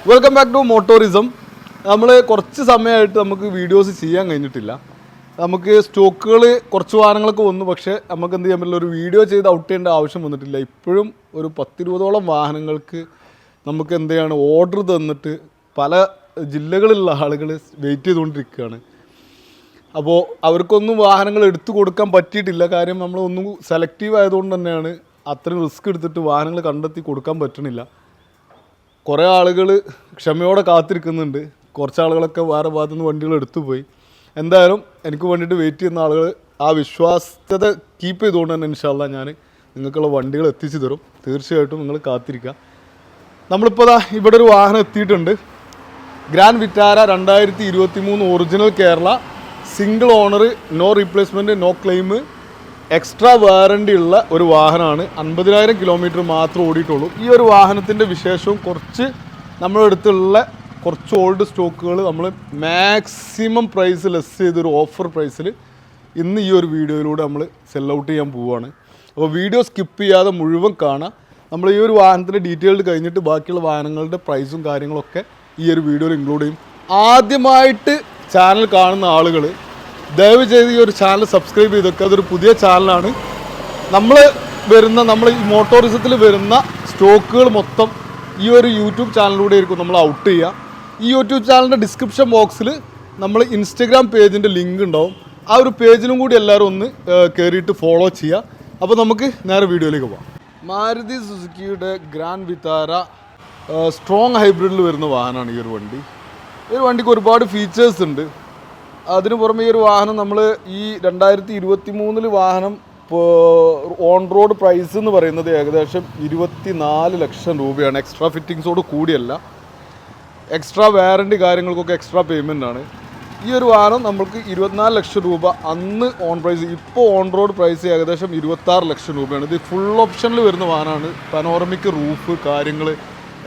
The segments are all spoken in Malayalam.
Welcome back to മോട്ടോറിസം. നമ്മൾ കുറച്ച് സമയമായിട്ട് നമുക്ക് വീഡിയോസ് ചെയ്യാൻ കഴിഞ്ഞിട്ടില്ല. നമുക്ക് സ്റ്റോക്കുകൾ കുറച്ച് വാഹനങ്ങളൊക്കെ വന്നു, പക്ഷേ നമുക്ക് എന്ത് ചെയ്യാൻ പറ്റില്ല, ഒരു വീഡിയോ ചെയ്ത് ഔട്ട് ചെയ്യേണ്ട ആവശ്യം വന്നിട്ടില്ല. ഇപ്പോഴും ഒരു 10-20ഓളം വാഹനങ്ങൾക്ക് നമുക്ക് എന്ത് ചെയ്യാണ് ഓർഡർ തന്നിട്ട് പല ജില്ലകളിലുള്ള ആളുകൾ വെയിറ്റ് ചെയ്തുകൊണ്ടിരിക്കുകയാണ്. അപ്പോൾ അവർക്കൊന്നും വാഹനങ്ങൾ എടുത്തു കൊടുക്കാൻ പറ്റിയിട്ടില്ല. കാര്യം നമ്മളൊന്നും സെലക്റ്റീവ് ആയതുകൊണ്ട് തന്നെയാണ് അത്രയും റിസ്ക് എടുത്തിട്ട് വാഹനങ്ങൾ കണ്ടെത്തി കൊടുക്കാൻ പറ്റണില്ല. കുറേ ആളുകൾ ക്ഷമയോടെ കാത്തിരിക്കുന്നുണ്ട്. കുറച്ച് ആളുകളൊക്കെ വേറെ ഭാഗത്തു നിന്ന് വണ്ടികൾ എടുത്തു പോയി. എന്തായാലും എനിക്ക് വേണ്ടിയിട്ട് വെയിറ്റ് ചെയ്യുന്ന ആളുകൾ ആ വിശ്വാസ്യത കീപ്പ് ചെയ്തുകൊണ്ട് തന്നെ ഇൻഷാ അല്ലാഹ് ഞാൻ നിങ്ങൾക്കുള്ള വണ്ടികൾ എത്തിച്ചു തരും. തീർച്ചയായിട്ടും നിങ്ങൾ കാത്തിരിക്കുക. നമ്മളിപ്പോൾ ഇവിടെ ഒരു വാഹനം എത്തിയിട്ടുണ്ട്. Grand Vitara 2023 original Kerala, single owner, no replacement, no claim, extra warranty ഉള്ള ഒരു വാഹനമാണ്. 50,000 കിലോമീറ്റർ മാത്രം ഓടിയിട്ടുള്ളൂ. ഈ ഒരു വാഹനത്തിൻ്റെ വിശേഷവും കുറച്ച് നമ്മുടെ അടുത്തുള്ള കുറച്ച് ഓൾഡ് സ്റ്റോക്കുകൾ നമ്മൾ മാക്സിമം പ്രൈസ് ലെസ് ചെയ്തൊരു ഓഫർ പ്രൈസിൽ ഇന്ന് ഈ ഒരു വീഡിയോയിലൂടെ നമ്മൾ സെൽ ഔട്ട് ചെയ്യാൻ പോവുകയാണ്. അപ്പോൾ വീഡിയോ സ്കിപ്പ് ചെയ്യാതെ മുഴുവൻ കാണാം. നമ്മൾ ഈ ഒരു വാഹനത്തിൻ്റെ ഡീറ്റെയിൽഡ് കഴിഞ്ഞിട്ട് ബാക്കിയുള്ള വാഹനങ്ങളുടെ പ്രൈസും കാര്യങ്ങളൊക്കെ ഈ ഒരു വീഡിയോയിൽ ഇൻക്ലൂഡ് ചെയ്യും. ആദ്യമായിട്ട് ചാനൽ കാണുന്ന ആളുകൾ ദയവ് ചെയ്ത് ഈ ഒരു ചാനൽ സബ്സ്ക്രൈബ് ചെയ്തൊക്കെ. അതൊരു പുതിയ ചാനലാണ്. നമ്മൾ ഈ മോട്ടോറിസത്തിൽ വരുന്ന സ്റ്റോക്കുകൾ മൊത്തം ഈ ഒരു യൂട്യൂബ് ചാനലിലൂടെ ആയിരിക്കും നമ്മൾ ഔട്ട് ചെയ്യുക. ഈ യൂട്യൂബ് ചാനലിൻ്റെ ഡിസ്ക്രിപ്ഷൻ ബോക്സിൽ നമ്മൾ ഇൻസ്റ്റഗ്രാം പേജിൻ്റെ ലിങ്ക് ഉണ്ടാവും. ആ ഒരു പേജിലും കൂടി എല്ലാവരും ഒന്ന് കയറിയിട്ട് ഫോളോ ചെയ്യുക. അപ്പോൾ നമുക്ക് നേരെ വീഡിയോയിലേക്ക് പോകാം. മാരുതി സുസുക്കിയുടെ ഗ്രാൻഡ് വിറ്റാര സ്ട്രോങ് ഹൈബ്രിഡിൽ വരുന്ന വാഹനമാണ് ഈ ഒരു വണ്ടി. ഈ ഒരു വണ്ടിക്ക് ഒരുപാട് ഫീച്ചേഴ്സ് ഉണ്ട്. അതിന് പുറമെ ഈ ഒരു വാഹനം നമ്മൾ ഈ 2023 വാഹനം ഓൺ റോഡ് പ്രൈസ് എന്ന് പറയുന്നത് ഏകദേശം 24 ലക്ഷം രൂപയാണ്. എക്സ്ട്രാ ഫിറ്റിങ്സോട് കൂടിയല്ല, എക്സ്ട്രാ വാറണ്ടി കാര്യങ്ങൾക്കൊക്കെ എക്സ്ട്രാ പേയ്മെൻ്റ് ആണ്. ഈ ഒരു വാഹനം നമുക്ക് 24 ലക്ഷം രൂപ അന്ന് ഓൺ പ്രൈസ്, ഇപ്പോൾ ഓൺ റോഡ് പ്രൈസ് ഏകദേശം 26 ലക്ഷം രൂപയാണ്. ഇത് ഫുൾ ഓപ്ഷനിൽ വരുന്ന വാഹനമാണ്. പനോറമിക് റൂഫ് കാര്യങ്ങൾ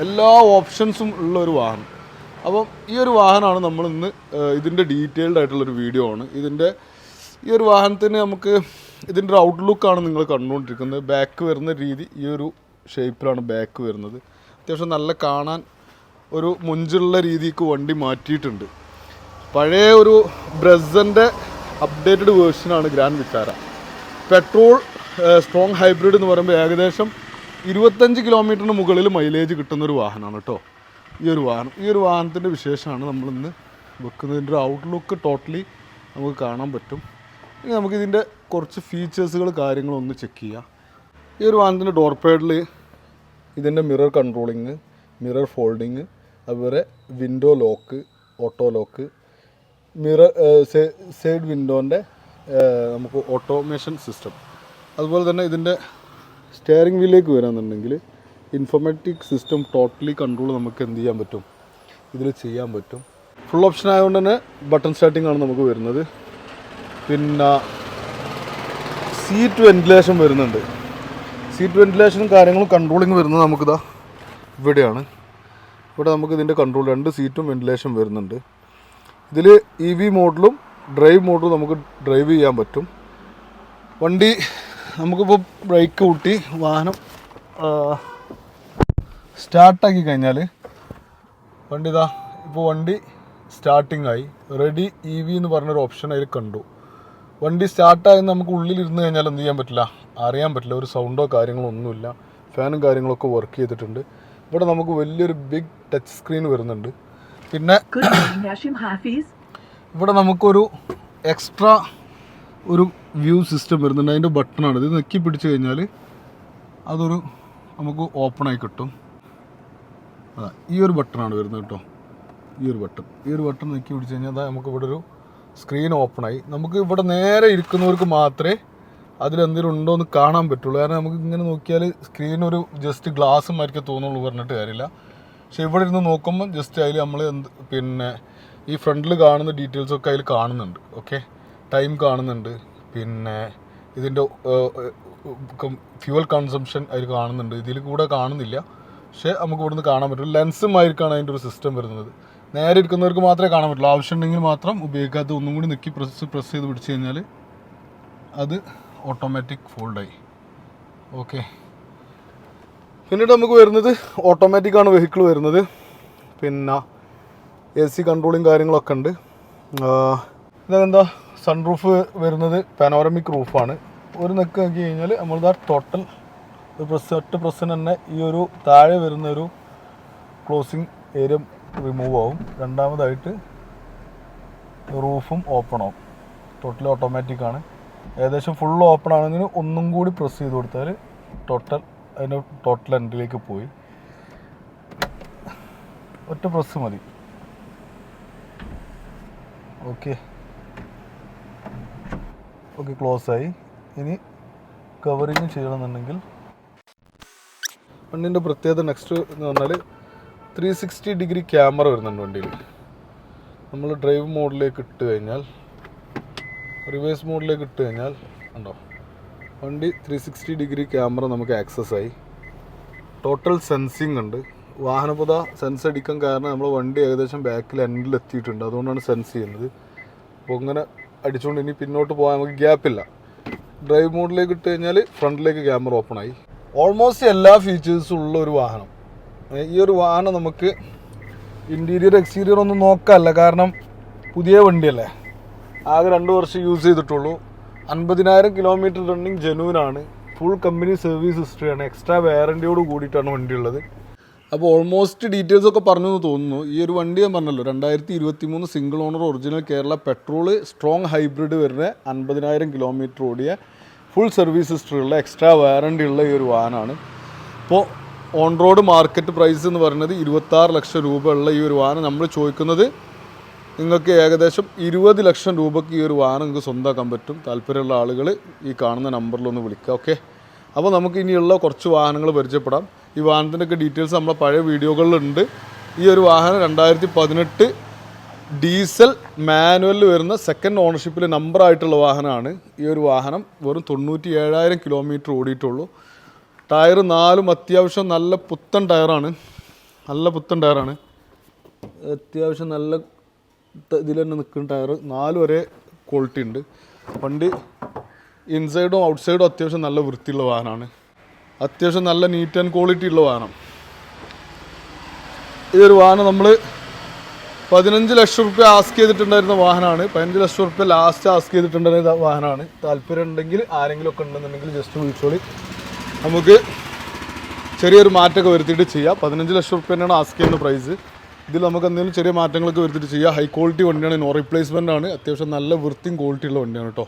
എല്ലാ ഓപ്ഷൻസും ഉള്ള ഒരു വാഹനം. അപ്പം ഈ ഒരു വാഹനമാണ് നമ്മൾ ഇന്ന് ഇതിൻ്റെ ഡീറ്റെയിൽഡ് ആയിട്ടുള്ളൊരു വീഡിയോ ആണ്. ഈ ഒരു വാഹനത്തിന് നമുക്ക് ഇതിൻ്റെ ഒരു ഔട്ട്ലുക്കാണ് നിങ്ങൾ കണ്ടുകൊണ്ടിരിക്കുന്നത്. ബാക്ക് വരുന്ന രീതി ഈ ഒരു ഷേപ്പിലാണ് ബാക്ക് വരുന്നത്. അത്യാവശ്യം നല്ല കാണാൻ ഒരു മുഞ്ചുള്ള രീതിക്ക് വണ്ടി മാറ്റിയിട്ടുണ്ട്. പഴയ ഒരു ബ്രസൻ്റെ അപ്ഡേറ്റഡ് വേർഷനാണ് Grand Vitara. Petrol strong hybrid എന്ന് പറയുമ്പോൾ ഏകദേശം 25 കിലോമീറ്ററിന് മുകളിൽ മൈലേജ് കിട്ടുന്നൊരു വാഹനമാണ് കേട്ടോ ഈ ഒരു വാഹനം. ഈ ഒരു വാഹനത്തിൻ്റെ വിശേഷമാണ് നമ്മളിന്ന് വെക്കുന്നതിൻ്റെ ഒരു ഔട്ട്ലുക്ക് ടോട്ടലി നമുക്ക് കാണാൻ പറ്റും. ഇനി നമുക്കിതിൻ്റെ കുറച്ച് ഫീച്ചേഴ്സുകൾ കാര്യങ്ങളൊന്ന് ചെക്ക് ചെയ്യാം. ഈ ഒരു വാഹനത്തിൻ്റെ ഡോർ പാഡിൽ ഇതിൻ്റെ മിറർ കൺട്രോളിങ്, മിറർ ഫോൾഡിങ്, അതുപോലെ window lock, auto lock, mirror side വിൻഡോൻ്റെ നമുക്ക് ഓട്ടോമേഷൻ സിസ്റ്റം. അതുപോലെ തന്നെ ഇതിൻ്റെ സ്റ്റിയറിംഗ് വീലിലേക്ക് വരാമെന്നുണ്ടെങ്കിൽ ഇൻഫോർമാറ്റിക് സിസ്റ്റം ടോട്ടലി കൺട്രോൾ നമുക്ക് എന്ത് ചെയ്യാൻ പറ്റും, ഇതിൽ ചെയ്യാൻ പറ്റും. ഫുൾ ഓപ്ഷൻ ആയതുകൊണ്ട് തന്നെ ബട്ടൺ സ്റ്റാർട്ടിംഗ് ആണ് നമുക്ക് വരുന്നത്. പിന്നെ സീറ്റ് വെൻറ്റിലേഷൻ വരുന്നുണ്ട്. സീറ്റ് വെൻറ്റിലേഷനും കാര്യങ്ങളും കൺട്രോളിങ് വരുന്നത് നമുക്കിതാ ഇവിടെയാണ്. ഇവിടെ നമുക്ക് ഇതിൻ്റെ കൺട്രോൾ 2 സീറ്റും വെൻറ്റിലേഷൻ വരുന്നുണ്ട്. ഇതിൽ EV മോഡലും ഡ്രൈവ് മോഡലും നമുക്ക് ഡ്രൈവ് ചെയ്യാൻ പറ്റും. വണ്ടി നമുക്കിപ്പോൾ ബ്രേക്ക് കൂട്ടി വാഹനം സ്റ്റാർട്ടാക്കി കഴിഞ്ഞാൽ വണ്ടി വണ്ടി സ്റ്റാർട്ടിംഗ് ആയി. റെഡി EV എന്ന് പറഞ്ഞൊരു ഓപ്ഷൻ അതിൽ കണ്ടു. വണ്ടി സ്റ്റാർട്ടായെന്ന് നമുക്ക് ഉള്ളിലിരുന്ന് കഴിഞ്ഞാൽ എന്ത് ചെയ്യാൻ പറ്റില്ല, അറിയാൻ പറ്റില്ല. ഒരു സൗണ്ടോ കാര്യങ്ങളോ ഒന്നുമില്ല. ഫാനും കാര്യങ്ങളൊക്കെ വർക്ക് ചെയ്തിട്ടുണ്ട്. ഇവിടെ നമുക്ക് വലിയൊരു ബിഗ് ടച്ച് സ്ക്രീൻ വരുന്നുണ്ട്. പിന്നെ ഇവിടെ നമുക്കൊരു എക്സ്ട്രാ ഒരു വ്യൂ സിസ്റ്റം വരുന്നുണ്ട്. അതിൻ്റെ ബട്ടണാണ് ഇത്. നെക്കി പിടിച്ച് കഴിഞ്ഞാൽ അതൊരു നമുക്ക് ഓപ്പണായി കിട്ടും. അതാ ഈ ഒരു ബട്ടണാണ് വരുന്നത് കേട്ടോ. ഈ ഒരു ബട്ടൺ നെക്കി പിടിച്ച് കഴിഞ്ഞാൽ അതാ നമുക്ക് ഇവിടെ ഒരു സ്ക്രീൻ ഓപ്പണായി. നമുക്ക് ഇവിടെ നേരെ ഇരിക്കുന്നവർക്ക് മാത്രമേ അതിലെന്തെങ്കിലും ഉണ്ടോ എന്ന് കാണാൻ പറ്റുള്ളൂ. കാരണം നമുക്ക് ഇങ്ങനെ നോക്കിയാൽ സ്ക്രീൻ ഒരു ജസ്റ്റ് ഗ്ലാസ് മാതിരിക്കേ തോന്നുള്ളൂ, പറഞ്ഞിട്ട് കാര്യമില്ല. പക്ഷേ ഇവിടെ ഇരുന്ന് നോക്കുമ്പോൾ ജസ്റ്റ് അതിൽ നമ്മൾ പിന്നെ ഈ ഫ്രണ്ടിൽ കാണുന്ന ഡീറ്റെയിൽസൊക്കെ അതിൽ കാണുന്നുണ്ട്. ഓക്കെ, ടൈം കാണുന്നുണ്ട്. പിന്നെ ഇതിൻ്റെ ഫ്യൂവൽ കൺസംഷൻ അതിൽ കാണുന്നുണ്ട്. ഇതിൽ കൂടെ കാണുന്നില്ല, പക്ഷേ നമുക്ക് ഇവിടുന്ന് കാണാൻ പറ്റും. ലെൻസുമായിരിക്കാണ് അതിൻ്റെ ഒരു സിസ്റ്റം വരുന്നത്. നേരെ ഇരിക്കുന്നവർക്ക് മാത്രമേ കാണാൻ പറ്റുള്ളൂ. ആവശ്യമുണ്ടെങ്കിൽ മാത്രം ഉപയോഗിക്കാത്ത ഒന്നും കൂടി നെക്കി പ്രസ് ചെയ്ത് പിടിച്ച് കഴിഞ്ഞാൽ അത് ഓട്ടോമാറ്റിക് ഫോൾഡായി. ഓക്കെ, പിന്നീട് നമുക്ക് വരുന്നത് ഓട്ടോമാറ്റിക്കാണ് വെഹിക്കിൾ വരുന്നത്. പിന്നെ AC കൺട്രോളിങ് കാര്യങ്ങളൊക്കെ ഉണ്ട്. ഇതെന്താ സൺറൂഫ് വരുന്നത് പാനോറമിക് റൂഫാണ്. ഒരു നെക്ക് നോക്കി കഴിഞ്ഞാൽ നമ്മളിതാ ടോട്ടൽ ഒറ്റ പ്രസ്സിന് തന്നെ ഈ ഒരു താഴെ വരുന്നൊരു ക്ലോസിങ് ഏരിയ റിമൂവ് ആവും. രണ്ടാമതായിട്ട് റൂഫും ഓപ്പൺ ആവും. ടോട്ടലി ഓട്ടോമാറ്റിക്കാണ്. ഏകദേശം ഫുൾ ഓപ്പൺ ആണെങ്കിൽ ഒന്നും കൂടി പ്രസ് ചെയ്ത് കൊടുത്താൽ അതിൻ്റെ ടോട്ടൽ എൻഡിലേക്ക് പോയി. ഒറ്റ പ്രസ് മതി. ഓക്കെ ക്ലോസ് ആയി. ഇനി കവറിങ് ചെയ്യണമെന്നുണ്ടെങ്കിൽ വണ്ടീൻ്റെ പ്രത്യേകത നെക്സ്റ്റ് എന്ന് പറഞ്ഞാൽ 360 ഡിഗ്രി ക്യാമറ വരുന്നുണ്ട് വണ്ടിയിൽ. നമ്മൾ ഡ്രൈവ് മോഡിലേക്ക് ഇട്ട് കഴിഞ്ഞാൽ, റിവേഴ്സ് മോഡിലേക്ക് ഇട്ട് കഴിഞ്ഞാൽ ഉണ്ടോ വണ്ടി 360 ഡിഗ്രി ക്യാമറ നമുക്ക് ആക്സസ് ആയി. ടോട്ടൽ സെൻസിങ് ഉണ്ട്. വാഹനപത സെൻസ് അടിക്കാൻ കാരണം നമ്മൾ വണ്ടി ഏകദേശം ബാക്കിൽ എൻഡിൽ എത്തിയിട്ടുണ്ട്, അതുകൊണ്ടാണ് സെൻസ് ചെയ്യുന്നത്. അപ്പോൾ ഇങ്ങനെ അടിച്ചുകൊണ്ട് ഇനി പിന്നോട്ട് പോകാൻ നമുക്ക് ഗ്യാപ്പില്ല. ഡ്രൈവ് മോഡിലേക്ക് ഇട്ട് കഴിഞ്ഞാൽ ഫ്രണ്ടിലേക്ക് ക്യാമറ ഓപ്പൺ ആയി. ഓൾമോസ്റ്റ് എല്ലാ ഫീച്ചേഴ്സും ഉള്ള ഒരു വാഹനം. ഈ ഒരു വാഹനം നമുക്ക് ഇൻറ്റീരിയർ എക്സ്റ്റീരിയർ ഒന്നും നോക്കാമല്ല, കാരണം പുതിയ വണ്ടിയല്ലേ, ആകെ 2 വർഷം യൂസ് ചെയ്തിട്ടുള്ളൂ. 50,000 കിലോമീറ്റർ റണ്ണിങ് ജെനുവിനാണ്. ഫുൾ കമ്പനി സർവീസ് ഹിസ്റ്ററിയാണ്. എക്സ്ട്രാ വാറൻറ്റിയോട് കൂടിയിട്ടാണ് വണ്ടി ഉള്ളത്. അപ്പോൾ ഓൾമോസ്റ്റ് ഡീറ്റെയിൽസ് ഒക്കെ പറഞ്ഞു എന്ന് തോന്നുന്നു. ഈ ഒരു വണ്ടി ഞാൻ പറഞ്ഞല്ലോ 2023 single owner original Kerala petrol strong hybrid വരുന്ന 50,000 കിലോമീറ്റർ ഓടിയ ഫുൾ സർവീസ് ഹിസ്റ്ററിയുള്ള എക്സ്ട്രാ വാറൻറ്റി ഉള്ള ഈ ഒരു വാഹനമാണ്. ഇപ്പോൾ ഓൺ റോഡ് മാർക്കറ്റ് പ്രൈസ് എന്ന് പറയുന്നത് 26 ലക്ഷം രൂപ ഉള്ള ഈ ഒരു വാഹനം നമ്മൾ ചോദിക്കുന്നത് നിങ്ങൾക്ക് ഏകദേശം 20 ലക്ഷം രൂപയ്ക്ക് ഈ ഒരു വാഹനം നിങ്ങൾക്ക് സ്വന്തമാക്കാൻ പറ്റും. താല്പര്യമുള്ള ആളുകൾ ഈ കാണുന്ന നമ്പറിലൊന്ന് വിളിക്കുക. ഓക്കെ, അപ്പോൾ നമുക്ക് ഇനിയുള്ള കുറച്ച് വാഹനങ്ങൾ പരിചയപ്പെടാം. ഈ വാഹനത്തിൻ്റെയൊക്കെ ഡീറ്റെയിൽസ് നമ്മളെ പഴയ വീഡിയോകളിലുണ്ട്. ഈ ഒരു വാഹനം 2018 ഡീസൽ മാനുവലിൽ വരുന്ന സെക്കൻഡ് ഓണർഷിപ്പിൽ നമ്പറായിട്ടുള്ള വാഹനമാണ്. ഈ ഒരു വാഹനം വെറും 97,000 കിലോമീറ്റർ ഓടിയിട്ടുള്ളൂ. ടയർ 4 അത്യാവശ്യം നല്ല പുത്തൻ ടയറാണ്. അത്യാവശ്യം നല്ല ഇതിൽ തന്നെ നിൽക്കുന്ന ടയർ. 4 വരെ ക്വാളിറ്റി ഉണ്ട്. വണ്ടി ഇൻസൈഡും ഔട്ട്സൈഡും അത്യാവശ്യം നല്ല വൃത്തിയുള്ള വാഹനമാണ്. അത്യാവശ്യം നല്ല നീറ്റ് ആൻഡ് ക്വാളിറ്റി ഉള്ള വാഹനം. ഈ ഒരു വാഹനം നമ്മൾ 15 ലക്ഷം റുപ്യ ആസ്ക് ചെയ്തിട്ടുണ്ടായിരുന്ന വാഹനമാണ്. 15 ലക്ഷം റുപ്യ ലാസ്റ്റ് ആസ്ക് ചെയ്തിട്ടുണ്ടായിരുന്ന വാഹനമാണ്. താല്പര്യം ഉണ്ടെങ്കിൽ ആരെങ്കിലും ഒക്കെ ഉണ്ടെന്നുണ്ടെങ്കിൽ ജസ്റ്റ് വിളിച്ചോളി, നമുക്ക് ചെറിയൊരു മാറ്റമൊക്കെ വരുത്തിയിട്ട് ചെയ്യാം. 15 ലക്ഷം റുപ്യ തന്നെയാണ് ആസ്ക് ചെയ്യുന്ന പ്രൈസ്. ഇതിൽ നമുക്ക് എന്തെങ്കിലും ചെറിയ മാറ്റങ്ങളൊക്കെ വരുത്തിയിട്ട് ചെയ്യാം. ഹൈ ക്വാളിറ്റി വണ്ടിയാണ്, നോ റീപ്ലേസ്മെൻ്റ് ആണ്. അത്യാവശ്യം നല്ല വൃത്തിയും ക്വാളിറ്റി ഉള്ള വണ്ടിയാണ് കേട്ടോ.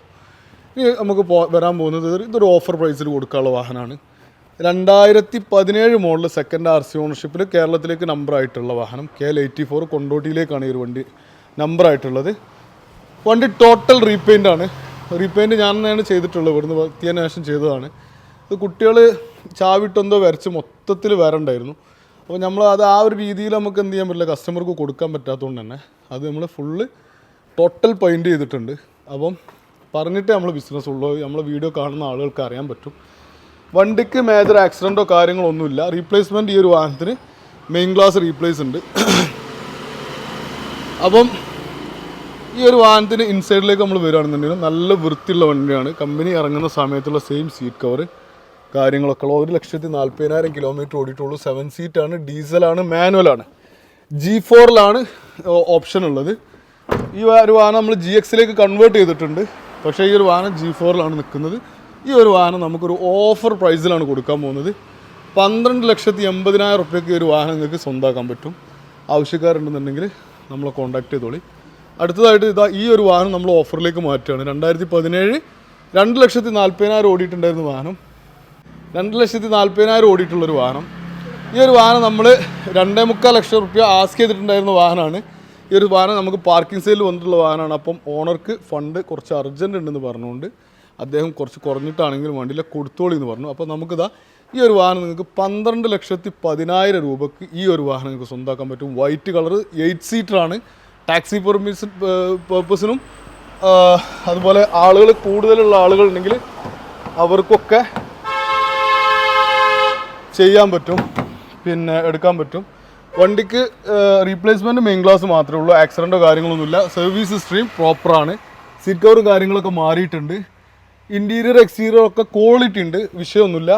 ഇനി നമുക്ക് വരാൻ പോകുന്നത് ഇതൊരു ഓഫർ പ്രൈസിൽ കൊടുക്കാനുള്ള വാഹനമാണ്. 2017 മോഡൽ സെക്കൻഡ് RC ഓണർഷിപ്പിൽ കേരളത്തിലേക്ക് നമ്പറായിട്ടുള്ള വാഹനം. KL84 കൊണ്ടോട്ടിയിലേക്കാണ് ഈ ഒരു വണ്ടി നമ്പറായിട്ടുള്ളത്. വണ്ടി ടോട്ടൽ റീപെയിൻ്റ് ആണ്. റീപെയിൻറ്റ് ഞാൻ തന്നെയാണ് ചെയ്തിട്ടുള്ളത്, ഇവിടുന്ന് എത്തിയതിന് ശേഷം ചെയ്തതാണ്. ഇത് കുട്ടികൾ ചാവിട്ടെന്തോ വരച്ച് മൊത്തത്തിൽ വരണ്ടായിരുന്നു. അപ്പോൾ നമ്മൾ അത് ആ ഒരു രീതിയിൽ നമുക്ക് എന്ത് ചെയ്യാൻ പറ്റില്ല, കസ്റ്റമർക്ക് കൊടുക്കാൻ പറ്റാത്തതുകൊണ്ട് തന്നെ അത് നമ്മൾ ഫുള്ള് ടോട്ടൽ പെയിൻറ്റ് ചെയ്തിട്ടുണ്ട്. അപ്പം പറഞ്ഞിട്ട് നമ്മൾ ബിസിനസ് ഉള്ളൂ, നമ്മളെ വീഡിയോ കാണുന്ന ആളുകൾക്ക് അറിയാൻ പറ്റും. വണ്ടിക്ക് മേജർ ആക്സിഡൻറ്റോ കാര്യങ്ങളോ ഒന്നുമില്ല. റീപ്ലേസ്മെൻറ്റ് ഈ ഒരു വാഹനത്തിന് മെയിൻ ഗ്ലാസ് റീപ്ലേസ് ഉണ്ട്. അപ്പം ഈ ഒരു വാഹനത്തിന് ഇൻസൈഡിലേക്ക് നമ്മൾ വരികയാണെന്നുണ്ടെങ്കിൽ നല്ല വൃത്തിയുള്ള വണ്ടിയാണ്. കമ്പനി ഇറങ്ങുന്ന സമയത്തുള്ള സെയിം സീറ്റ് കവർ കാര്യങ്ങളൊക്കെ ഉള്ള 1,40,000 കിലോമീറ്റർ ഓടിയിട്ടുള്ളൂ. 7 സീറ്റാണ്, ഡീസലാണ്, മാനുവലാണ്. G4ലാണ് ഓപ്ഷൻ ഉള്ളത്. ഈ ഒരു വാഹനം നമ്മൾ GX-ലേക്ക് കൺവേർട്ട് ചെയ്തിട്ടുണ്ട്. പക്ഷേ ഈ ഒരു വാഹനം G4ലാണ് നിൽക്കുന്നത്. ഈ ഒരു വാഹനം നമുക്കൊരു ഓഫർ പ്രൈസിലാണ് കൊടുക്കാൻ പോകുന്നത്. 12,80,000 റുപ്യക്ക് ഈ ഒരു വാഹനം നിങ്ങൾക്ക് സ്വന്തമാക്കാൻ പറ്റും. ആവശ്യക്കാരുണ്ടെന്നുണ്ടെങ്കിൽ നമ്മളെ കോൺടാക്ട് ചെയ്തോളി. അടുത്തതായിട്ട് ഈ ഒരു വാഹനം നമ്മൾ ഓഫറിലേക്ക് മാറ്റുകയാണ്. 2017 2,40,000 ഓടിയിട്ടുണ്ടായിരുന്ന വാഹനം, 2,40,000 ഓടിയിട്ടുള്ളൊരു വാഹനം. ഈ ഒരു വാഹനം നമ്മൾ 2.25 ലക്ഷം റുപ്യ ആസ്ക് ചെയ്തിട്ടുണ്ടായിരുന്ന വാഹനമാണ്. ഈ ഒരു വാഹനം നമുക്ക് പാർക്കിംഗ് സെയിലിൽ വന്നിട്ടുള്ള വാഹനമാണ്. അപ്പം ഓണർക്ക് ഫണ്ട് കുറച്ച് അർജൻറ്റ് ഉണ്ടെന്ന് പറഞ്ഞുകൊണ്ട് അദ്ദേഹം കുറച്ച് കുറഞ്ഞിട്ടാണെങ്കിലും വണ്ടിയിൽ കൊടുത്തോളി എന്ന് പറഞ്ഞു. അപ്പോൾ നമുക്കിതാ ഈ ഒരു വാഹനം നിങ്ങൾക്ക് 12,10,000 രൂപയ്ക്ക് ഈ ഒരു വാഹനം നിങ്ങൾക്ക് സ്വന്തമാക്കാൻ പറ്റും. White colour 8 സീറ്ററാണ്. ടാക്സി പർപ്പസിനും അതുപോലെ ആളുകൾ കൂടുതലുള്ള ആളുകളുണ്ടെങ്കിൽ അവർക്കൊക്കെ ചെയ്യാൻ പറ്റും, പിന്നെ എടുക്കാൻ പറ്റും. വണ്ടിക്ക് റീപ്ലേസ്മെൻറ്റ് മെയിൻ ഗ്ലാസ് മാത്രമേ ഉള്ളൂ. ആക്സിഡൻറ്റോ കാര്യങ്ങളൊന്നുമില്ല. സർവീസ് ഹിസ്റ്ററിയും പ്രോപ്പറാണ്. സീറ്റ് കവറും കാര്യങ്ങളൊക്കെ മാറിയിട്ടുണ്ട്. ഇൻറ്റീരിയർ എക്സ്റ്റീരിയർ ഒക്കെ ക്വാളിറ്റി ഉണ്ട്, വിഷയമൊന്നുമില്ല.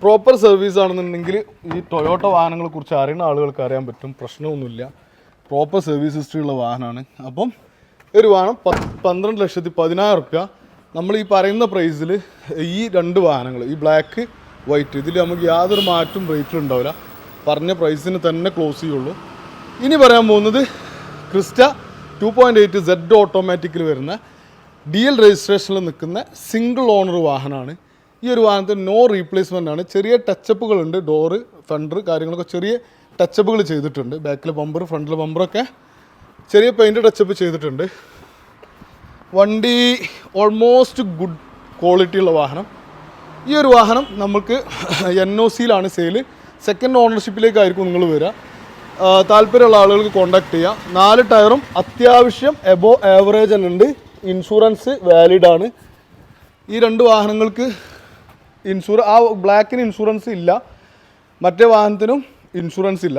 പ്രോപ്പർ സർവീസ് ആണെന്നുണ്ടെങ്കിൽ ഈ ടൊയോട്ട വാഹനങ്ങളെ കുറിച്ച് അറിയുന്ന ആളുകൾക്ക് അറിയാൻ പറ്റും, പ്രശ്നമൊന്നുമില്ല. പ്രോപ്പർ സർവീസ് ഹിസ്റ്ററി ഉള്ള വാഹനമാണ്. അപ്പം ഒരു വാഹനം 12,10,000 റുപ്യ. നമ്മൾ ഈ പറയുന്ന പ്രൈസിൽ ഈ 2 വാഹനങ്ങൾ, ഈ ബ്ലാക്ക് വൈറ്റ്, ഇതിൽ നമുക്ക് യാതൊരു മാറ്റവും റേറ്റിലുണ്ടാവില്ല. പറഞ്ഞ പ്രൈസിന് തന്നെ ക്ലോസ് ചെയ്യുള്ളൂ. ഇനി പറയാൻ പോകുന്നത് ക്രിസ്റ്റ 2.8 Z ഓട്ടോമാറ്റിക്കിൽ വരുന്ന DL രജിസ്ട്രേഷനിൽ നിൽക്കുന്ന സിംഗിൾ ഓണർ വാഹനമാണ്. ഈ ഒരു വാഹനത്തിന് നോ റീപ്ലേസ്മെൻ്റ് ആണ്. ചെറിയ ടച്ചപ്പുകളുണ്ട്, ഡോറ്, ഫണ്ടർ കാര്യങ്ങളൊക്കെ ചെറിയ ടച്ചപ്പുകൾ ചെയ്തിട്ടുണ്ട്. ബാക്കിലെ ബമ്പർ, ഫ്രണ്ടിലെ ബമ്പറൊക്കെ ചെറിയ പെയിൻറ്റ് ടച്ചപ്പ് ചെയ്തിട്ടുണ്ട്. വണ്ടി ഓൾമോസ്റ്റ് ഗുഡ് ക്വാളിറ്റിയുള്ള വാഹനം. ഈ ഒരു വാഹനം നമുക്ക് NOCയിലാണ് സെയിൽ. സെക്കൻഡ് ഓണർഷിപ്പിലേക്കായിരിക്കും നിങ്ങൾ വരിക. താല്പര്യമുള്ള ആളുകൾക്ക് കോൺടാക്ട് ചെയ്യുക. 4 ടയറും അത്യാവശ്യം എബോ ആവറേജ് തന്നെ ഉണ്ട്. ഇൻഷുറൻസ് വാലിഡാണ്. ഈ 2 വാഹനങ്ങൾക്ക് ആ ബ്ലാക്കിന് ഇൻഷുറൻസ് ഇല്ല, മറ്റേ വാഹനത്തിനും ഇൻഷുറൻസ് ഇല്ല.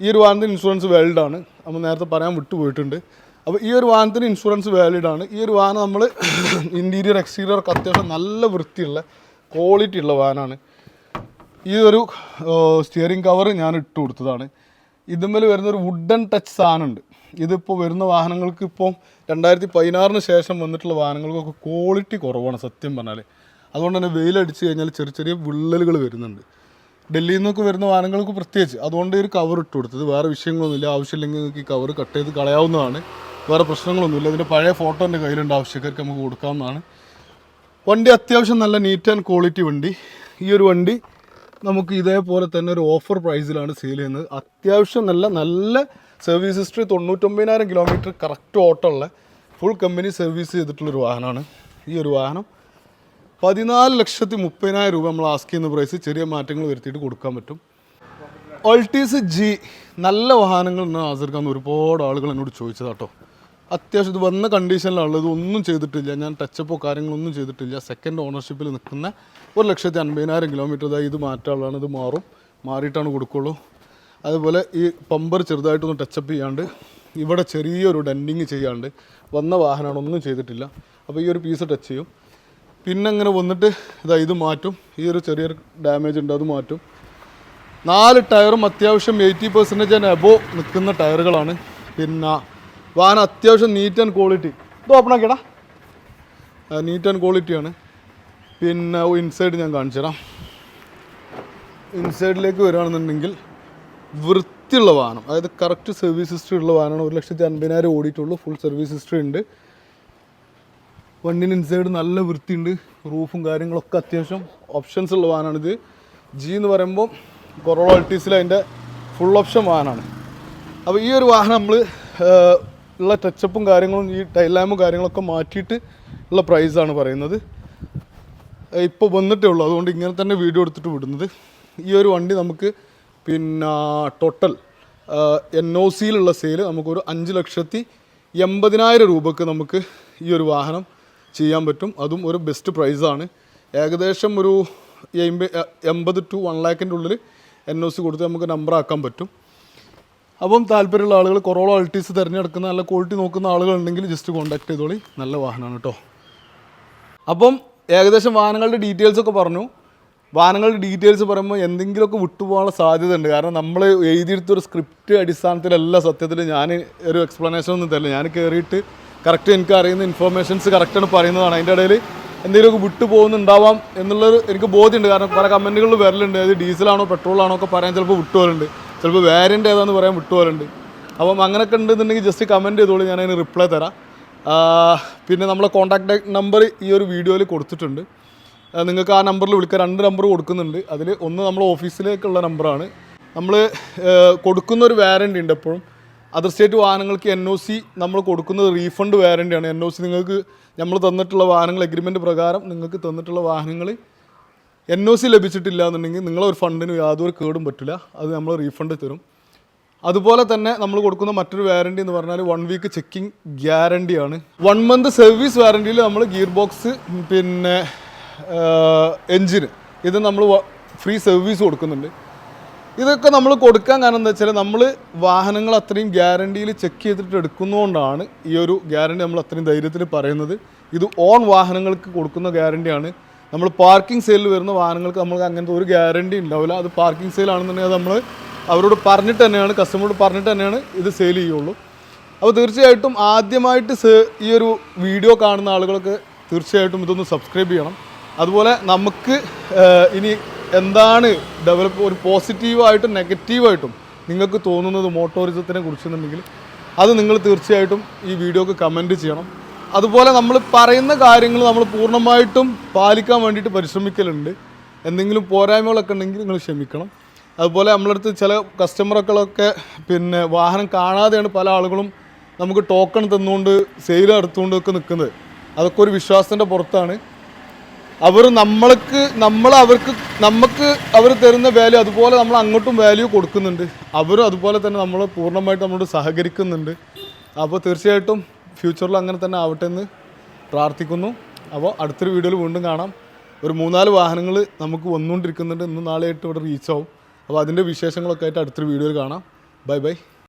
ഈ ഒരു വാഹനത്തിന് ഇൻഷുറൻസ് വാലിഡാണ്. നമ്മൾ നേരത്തെ പറയാൻ വിട്ടുപോയിട്ടുണ്ട്. അപ്പോൾ ഈ ഒരു വാഹനത്തിന് ഇൻഷുറൻസ് വാലിഡാണ്. ഈ ഒരു വാഹനം നമ്മൾ ഇൻറ്റീരിയർ എക്സ്റ്റീരിയർ ഒക്കെ അത്യാവശ്യം നല്ല വൃത്തിയുള്ള ക്വാളിറ്റി ഉള്ള വാഹനമാണ്. ഈ ഒരു സ്റ്റിയറിംഗ് കവർ ഞാൻ ഇട്ട് കൊടുത്തതാണ്. ഇതുമ്മേൽ വരുന്നൊരു വുഡൻ ടച്ച് സാധനമുണ്ട്. ഇതിപ്പോൾ വരുന്ന വാഹനങ്ങൾക്ക് ഇപ്പോൾ 2016 ശേഷം വന്നിട്ടുള്ള വാഹനങ്ങൾക്കൊക്കെ ക്വാളിറ്റി കുറവാണ് സത്യം പറഞ്ഞാൽ. അതുകൊണ്ട് തന്നെ വെയിലടിച്ച് കഴിഞ്ഞാൽ ചെറിയ ചെറിയ വിള്ളലുകൾ വരുന്നുണ്ട്. ഡൽഹിയിൽ നിന്നൊക്കെ വരുന്ന വാഹനങ്ങൾക്ക് പ്രത്യേകിച്ച്. അതുകൊണ്ട് ഒരു കവർ ഇട്ട് കൊടുത്തത്. വേറെ വിഷയങ്ങളൊന്നുമില്ല. ആവശ്യമില്ലെങ്കിൽ നിങ്ങൾക്ക് ഈ കവർ കട്ട് ചെയ്ത് കളയാവുന്നതാണ്. വേറെ പ്രശ്നങ്ങളൊന്നുമില്ല. ഇതിൻ്റെ പഴയ ഫോട്ടോ എൻ്റെ കയ്യിലുണ്ട്, ആവശ്യക്കാർക്ക് നമുക്ക് കൊടുക്കാവുന്നതാണ്. വണ്ടി അത്യാവശ്യം നല്ല നീറ്റ് ആൻഡ് ക്വാളിറ്റി വണ്ടി. ഈ ഒരു വണ്ടി നമുക്ക് ഇതേപോലെ തന്നെ ഒരു ഓഫർ പ്രൈസിലാണ് സെയിൽ ചെയ്യുന്നത്. അത്യാവശ്യം നല്ല സർവീസ് ഹിസ്റ്ററി, 99,000 കിലോമീറ്റർ കറക്റ്റ് ഓട്ടമുള്ള ഫുൾ കമ്പനി സർവീസ് ചെയ്തിട്ടുള്ളൊരു വാഹനമാണ്. ഈ ഒരു വാഹനം 14,30,000 രൂപ നമ്മൾ ആസ്ക് ചെയ്യുന്ന പ്രൈസ്. ചെറിയ മാറ്റങ്ങൾ വരുത്തിയിട്ട് കൊടുക്കാൻ പറ്റും. ഓൾട്ടീസ് G നല്ല വാഹനങ്ങൾ എന്ന് ആസർക്കാന്ന് ഒരുപാട് ആളുകൾ എന്നോട് ചോദിച്ചതാട്ടോ. അത്യാവശ്യം ഇത് വന്ന കണ്ടീഷനിലാണ്, ഇതൊന്നും ചെയ്തിട്ടില്ല, ഞാൻ ടച്ചപ്പോ കാര്യങ്ങളൊന്നും ചെയ്തിട്ടില്ല. സെക്കൻഡ് ഓണർഷിപ്പിൽ നിൽക്കുന്ന 1,50,000 കിലോമീറ്റർ. ഇത് മാറ്റാനുള്ളതാണ്. ഇത് മാറിയിട്ടാണ് കൊടുക്കുള്ളൂ. അതുപോലെ ഈ പമ്പർ ചെറുതായിട്ടൊന്ന് ടച്ചപ്പ് ചെയ്യാണ്ട്, ഇവിടെ ചെറിയൊരു ഡെൻഡിങ് ചെയ്യാണ്ട് വന്ന വാഹനമാണ്, ഒന്നും ചെയ്തിട്ടില്ല. അപ്പോൾ ഈ ഒരു പീസ് ടച്ച് ചെയ്യും. പിന്നെ അങ്ങനെ വന്നിട്ട് ഇത് മാറ്റും. ഈ ഒരു ചെറിയൊരു ഡാമേജ് ഉണ്ട്, അത് മാറ്റും. 4 ടയറും അത്യാവശ്യം 80% എബോ നിൽക്കുന്ന ടയറുകളാണ്. പിന്നെ വാഹനം അത്യാവശ്യം നീറ്റ് ആൻഡ് ക്വാളിറ്റി. ഇത് ഓപ്പണാക്കിയടാ, നീറ്റ് ആൻഡ് ക്വാളിറ്റിയാണ്. പിന്നെ ഇൻസൈഡ് ഞാൻ കാണിച്ചു തരാം. ഇൻസൈഡിലേക്ക് വരികയാണെന്നുണ്ടെങ്കിൽ വൃത്തിയുള്ള വാഹനം, അതായത് കറക്റ്റ് സർവീസ് ഹിസ്റ്ററി ഉള്ള വാഹനമാണ്. 1,50,000 ഓടിയിട്ടുള്ളൂ. ഫുൾ സർവീസ് ഹിസ്റ്ററി ഉണ്ട്. വണ്ടിന് ഇൻസൈഡ് നല്ല വൃത്തിയുണ്ട്. റൂഫും കാര്യങ്ങളൊക്കെ അത്യാവശ്യം ഓപ്ഷൻസ് ഉള്ള വാഹനമാണിത്. G എന്ന് പറയുമ്പോൾ കൊറോള അൾട്ടീസിൽ അതിൻ്റെ ഫുൾ ഓപ്ഷൻ വാഹനമാണ്. അപ്പോൾ ഈ ഒരു വാഹനം നമ്മൾ ഉള്ള ടച്ചപ്പും കാര്യങ്ങളും ഈ ടൈൽ ലാമ്പും കാര്യങ്ങളൊക്കെ മാറ്റിയിട്ട് ഉള്ള പ്രൈസാണ് പറയുന്നത്. ഇപ്പോൾ വന്നിട്ടേ ഉള്ളൂ, അതുകൊണ്ട് ഇങ്ങനെ തന്നെ വീഡിയോ എടുത്തിട്ട് വിടുന്നത്. ഈ ഒരു വണ്ടി നമുക്ക് പിന്നെ ടോട്ടൽ NOCയിലുള്ള സെയിൽ നമുക്കൊരു 5,80,000 രൂപക്ക് നമുക്ക് ഈ ഒരു വാഹനം ചെയ്യാൻ പറ്റും. അതും ഒരു ബെസ്റ്റ് പ്രൈസാണ്. ഏകദേശം ഒരു 80 to 1 lakhൻ്റെ ഉള്ളിൽ NOC കൊടുത്ത് നമുക്ക് നമ്പർ ആക്കാൻ പറ്റും. അപ്പം താല്പര്യമുള്ള ആളുകൾ, കൊറോള അൾട്ടീസ് തിരഞ്ഞെടുക്കുന്ന നല്ല ക്വാളിറ്റി നോക്കുന്ന ആളുകളുണ്ടെങ്കിൽ ജസ്റ്റ് കോൺടാക്ട് ചെയ്തോളി. നല്ല വാഹനമാണ് കേട്ടോ. അപ്പം ഏകദേശം വാഹനങ്ങളുടെ ഡീറ്റെയിൽസൊക്കെ പറഞ്ഞു. വാഹനങ്ങളുടെ ഡീറ്റെയിൽസ് പറയുമ്പോൾ എന്തെങ്കിലുമൊക്കെ വിട്ടുപോകാനുള്ള സാധ്യത ഉണ്ട്. കാരണം നമ്മൾ എഴുതിയെടുത്തൊരു സ്ക്രിപ്റ്റ് അടിസ്ഥാനത്തിലല്ല സത്യത്തിൽ ഞാൻ ഒരു എക്സ്പ്ലനേഷൻ ഒന്നും തരില്ല. ഞാൻ കയറിയിട്ട് കറക്റ്റ് എനിക്ക് അറിയുന്ന ഇൻഫോർമേഷൻസ് കറക്റ്റാണ് പറയുന്നതാണ്. അതിൻ്റെ ഇടയിൽ എന്തെങ്കിലുമൊക്കെ വിട്ടുപോകുന്നുണ്ടാവാം എന്നുള്ളൊരു എനിക്ക് ബോധ്യമുണ്ട്. കാരണം പല കമൻറ്റുകളിൽ വരലുണ്ട്, അത് ഡീസലാണോ പെട്രോളാണോ ഒക്കെ പറയാൻ ചിലപ്പോൾ വിട്ടുപോലുണ്ട്, ചിലപ്പോൾ വേരിയൻ്റ് ഏതാണെന്ന് പറയാൻ വിട്ടുപോലുണ്ട്. അപ്പം അങ്ങനെയൊക്കെ ഉണ്ടെന്നുണ്ടെങ്കിൽ ജസ്റ്റ് കമൻറ്റ് ചെയ്തോളൂ, ഞാൻ അതിന് റിപ്ലൈ തരാം. പിന്നെ നമ്മളെ കോൺടാക്ട് നമ്പർ ഈ ഒരു വീഡിയോയിൽ കൊടുത്തിട്ടുണ്ട്. നിങ്ങൾക്ക് ആ നമ്പറിൽ വിളിക്കുക. 2 നമ്പർ കൊടുക്കുന്നുണ്ട്. അതിൽ ഒന്ന് നമ്മൾ ഓഫീസിലേക്കുള്ള നമ്പറാണ്. നമ്മൾ കൊടുക്കുന്ന ഒരു വാറൻറ്റി ഉണ്ട് എപ്പോഴും. അതർ സ്റ്റേറ്റ് വാഹനങ്ങൾക്ക് NOC നമ്മൾ കൊടുക്കുന്നത് റീഫണ്ട് വാറൻറ്റിയാണ്. NOC നിങ്ങൾക്ക് നമ്മൾ തന്നിട്ടുള്ള വാഹനങ്ങൾ എഗ്രിമെൻറ്റ് പ്രകാരം നിങ്ങൾക്ക് തന്നിട്ടുള്ള വാഹനങ്ങൾ NOC ലഭിച്ചിട്ടില്ല എന്നുണ്ടെങ്കിൽ നിങ്ങളൊരു ഫണ്ടിന് യാതൊരു കേടും പറ്റില്ല, അത് നമ്മൾ റീഫണ്ട് തരും. അതുപോലെ തന്നെ നമ്മൾ കൊടുക്കുന്ന മറ്റൊരു വാറൻറ്റി എന്ന് പറഞ്ഞാൽ 1 വീക്ക് ചെക്കിംഗ് ഗ്യാരണ്ടിയാണ്. 1 മന്ത് സർവീസ് വാറൻറ്റിയിൽ നമ്മൾ ഗിയർ ബോക്സ് പിന്നെ എൻജിന് ഇത് നമ്മൾ ഫ്രീ സർവീസ് കൊടുക്കുന്നുണ്ട്. ഇതൊക്കെ നമ്മൾ കൊടുക്കാൻ കാരണം എന്താ വെച്ചാൽ നമ്മൾ വാഹനങ്ങൾ അത്രയും ഗ്യാരണ്ടിയിൽ ചെക്ക് ചെയ്തിട്ട് എടുക്കുന്നതുകൊണ്ടാണ് ഈ ഒരു ഗ്യാരണ്ടി നമ്മൾ അത്രയും ധൈര്യത്തിൽ പറയുന്നത്. ഇത് ഓൺ വാഹനങ്ങൾക്ക് കൊടുക്കുന്ന ഗ്യാരണ്ടിയാണ്. നമ്മൾ പാർക്കിംഗ് സെയിലിൽ വരുന്ന വാഹനങ്ങൾക്ക് നമുക്ക് അങ്ങനത്തെ ഒരു ഗ്യാരണ്ടി ഉണ്ടാവില്ല. അത് പാർക്കിംഗ് സെയിലാണെന്നുണ്ടെങ്കിൽ അത് നമ്മൾ അവരോട് പറഞ്ഞിട്ട് തന്നെയാണ്, കസ്റ്റമറോട് പറഞ്ഞിട്ട് തന്നെയാണ് ഇത് സെയിൽ ചെയ്യുള്ളൂ. അപ്പോൾ തീർച്ചയായിട്ടും ആദ്യമായിട്ട് ഈ ഒരു വീഡിയോ കാണുന്ന ആളുകളൊക്കെ തീർച്ചയായിട്ടും ഇതൊന്ന് സബ്സ്ക്രൈബ് ചെയ്യണം. അതുപോലെ നമുക്ക് ഇനി എന്താണ് ഡെവലപ്പ് ഒരു പോസിറ്റീവായിട്ടും നെഗറ്റീവായിട്ടും നിങ്ങൾക്ക് തോന്നുന്നത് മോട്ടോറിസത്തിനെ കുറിച്ചെന്നുണ്ടെങ്കിൽ അത് നിങ്ങൾ തീർച്ചയായിട്ടും ഈ വീഡിയോക്ക് കമൻറ്റ് ചെയ്യണം. അതുപോലെ നമ്മൾ പറയുന്ന കാര്യങ്ങൾ നമ്മൾ പൂർണ്ണമായിട്ടും പാലിക്കാൻ വേണ്ടിയിട്ട് പരിശ്രമിക്കലുണ്ട്. എന്തെങ്കിലും പോരായ്മകളൊക്കെ ഉണ്ടെങ്കിൽ നിങ്ങൾ ക്ഷമിക്കണം. അതുപോലെ നമ്മളടുത്ത് ചില കസ്റ്റമറുകളൊക്കെ പിന്നെ വാഹനം കാണാതെയാണ് പല ആളുകളും നമുക്ക് ടോക്കൺ തന്നുകൊണ്ട് സെയിൽ നടത്തുകൊണ്ടൊക്കെ നിൽക്കുന്നത്. അതൊക്കെ ഒരു വിശ്വാസത്തിൻ്റെ പുറത്താണ്. അവർ നമുക്ക് അവർ തരുന്ന വാല്യൂ അതുപോലെ നമ്മൾ അങ്ങോട്ടും വാല്യൂ കൊടുക്കുന്നുണ്ട്. അവരും അതുപോലെ തന്നെ നമ്മൾ പൂർണ്ണമായിട്ട് നമ്മളോട് സഹകരിക്കുന്നുണ്ട്. അപ്പോൾ തീർച്ചയായിട്ടും ഫ്യൂച്ചറിൽ അങ്ങനെ തന്നെ ആവട്ടെ എന്ന് പ്രാർത്ഥിക്കുന്നു. അപ്പോൾ അടുത്തൊരു വീഡിയോയിൽ വീണ്ടും കാണാം. ഒരു 3-4 വാഹനങ്ങൾ നമുക്ക് വന്നുകൊണ്ടിരിക്കുന്നുണ്ട്. ഇന്നും നാളെയായിട്ട് ഇവിടെ റീച്ച് ആവും. അപ്പോൾ അതിൻ്റെ വിശേഷങ്ങളൊക്കെ ആയിട്ട് അടുത്തൊരു വീഡിയോയിൽ കാണാം. Bye bye.